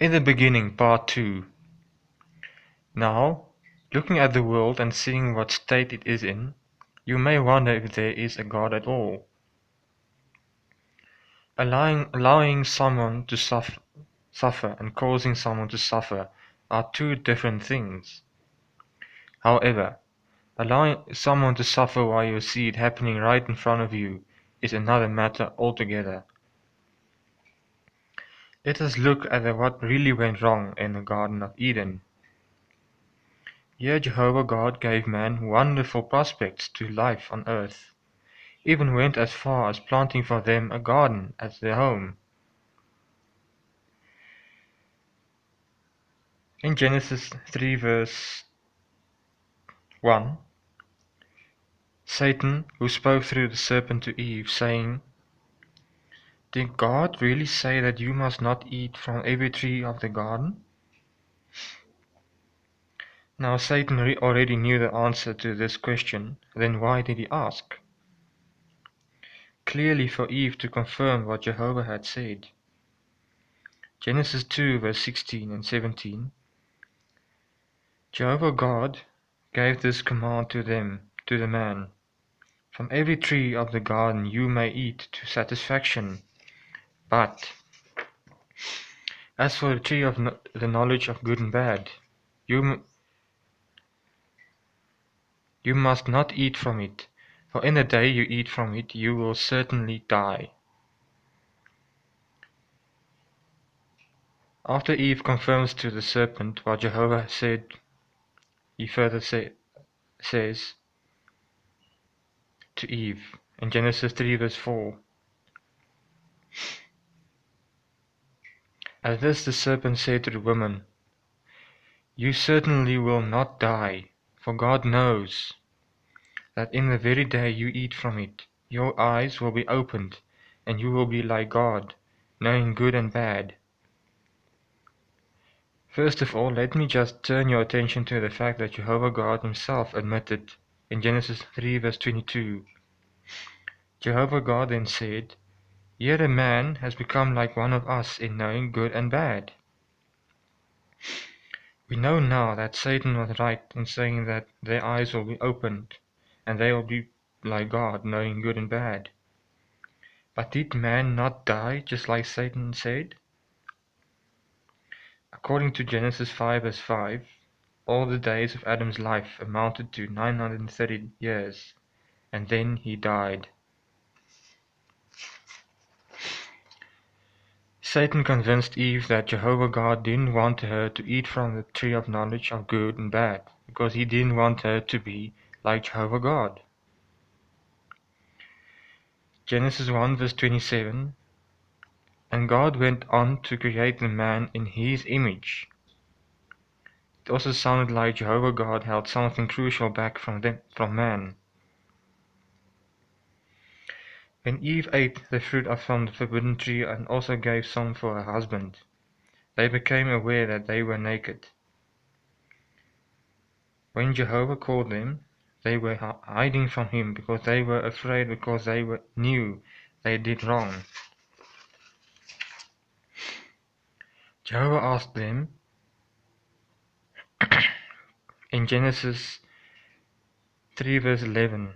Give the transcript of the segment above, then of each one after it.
In the beginning, part 2. Now, looking at the world and seeing what state it is in, you may wonder if there is a God at all. Allowing someone to suffer and causing someone to suffer are two different things. However, allowing someone to suffer while you see it happening right in front of you is another matter altogether. Let us look at what really went wrong in the Garden of Eden. Here Jehovah God gave man wonderful prospects to life on earth, even went as far as planting for them a garden as their home. In Genesis 3 verse 1, Satan, who spoke through the serpent to Eve, saying, "Did God really say that you must not eat from every tree of the garden?" Now Satan already knew the answer to this question, then why did he ask? Clearly for Eve to confirm what Jehovah had said. Genesis 2 verse 16 and 17. Jehovah God gave this command to the man, "From every tree of the garden you may eat to satisfaction, but as for the tree of the knowledge of good and bad, you must not eat from it, for in the day you eat from it you will certainly die." After Eve confirms to the serpent what Jehovah said, he further says to Eve in Genesis 3 verse 4, "At this the serpent said to the woman, You certainly will not die, for God knows that in the very day you eat from it, your eyes will be opened, and you will be like God, knowing good and bad." First of all, let me just turn your attention to the fact that Jehovah God himself admitted in Genesis 3 verse 22. Jehovah God then said, "Here a man has become like one of us in knowing good and bad." We know now that Satan was right in saying that their eyes will be opened, and they will be like God, knowing good and bad. But did man not die just like Satan said? According to Genesis 5 verse 5, all the days of Adam's life amounted to 930 years, and then he died. Satan convinced Eve that Jehovah God didn't want her to eat from the tree of knowledge of good and bad, because he didn't want her to be like Jehovah God. Genesis 1 verse 27, "And God went on to create the man in his image." It also sounded like Jehovah God held something crucial back from man. When Eve ate the fruit from the forbidden tree and also gave some for her husband, they became aware that they were naked. When Jehovah called them, they were hiding from him because they were afraid, because they knew they did wrong. Jehovah asked them in Genesis 3 verse 11,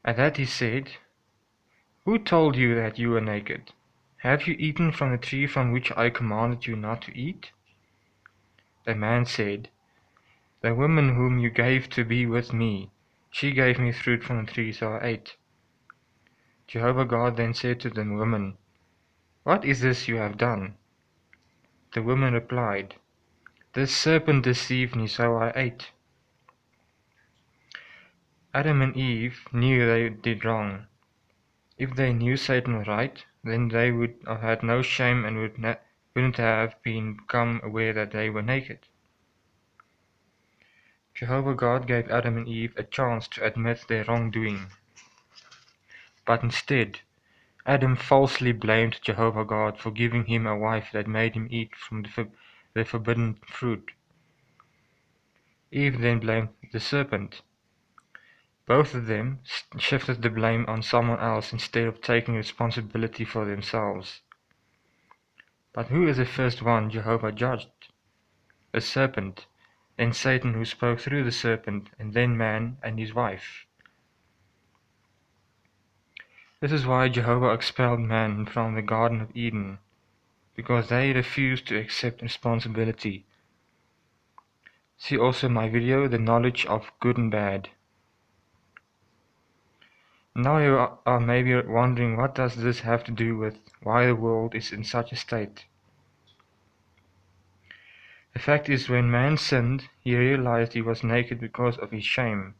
"At that he said, Who told you that you were naked? Have you eaten from the tree from which I commanded you not to eat?" The man said, "The woman whom you gave to be with me, she gave me fruit from the tree, so I ate." Jehovah God then said to the woman, "What is this you have done?" The woman replied, "This serpent deceived me, so I ate." Adam and Eve knew they did wrong. If they knew Satan was right, then they would have had no shame and wouldn't have become aware that they were naked. Jehovah God gave Adam and Eve a chance to admit their wrongdoing. But instead, Adam falsely blamed Jehovah God for giving him a wife that made him eat from the forbidden fruit. Eve then blamed the serpent. Both of them shifted the blame on someone else instead of taking responsibility for themselves. But who is the first one Jehovah judged? The serpent, then Satan who spoke through the serpent, and then man and his wife. This is why Jehovah expelled man from the Garden of Eden, because they refused to accept responsibility. See also my video, The Knowledge of Good and Bad. Now you are maybe wondering, what does this have to do with why the world is in such a state? The fact is, when man sinned, he realized he was naked because of his shame.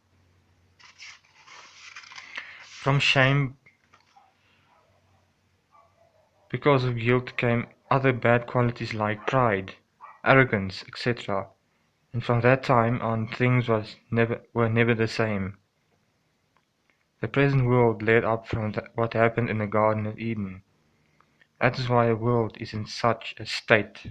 From shame, because of guilt, came other bad qualities like pride, arrogance, etc. And from that time on, things were never the same. The present world led up from what happened in the Garden of Eden. That is why the world is in such a state.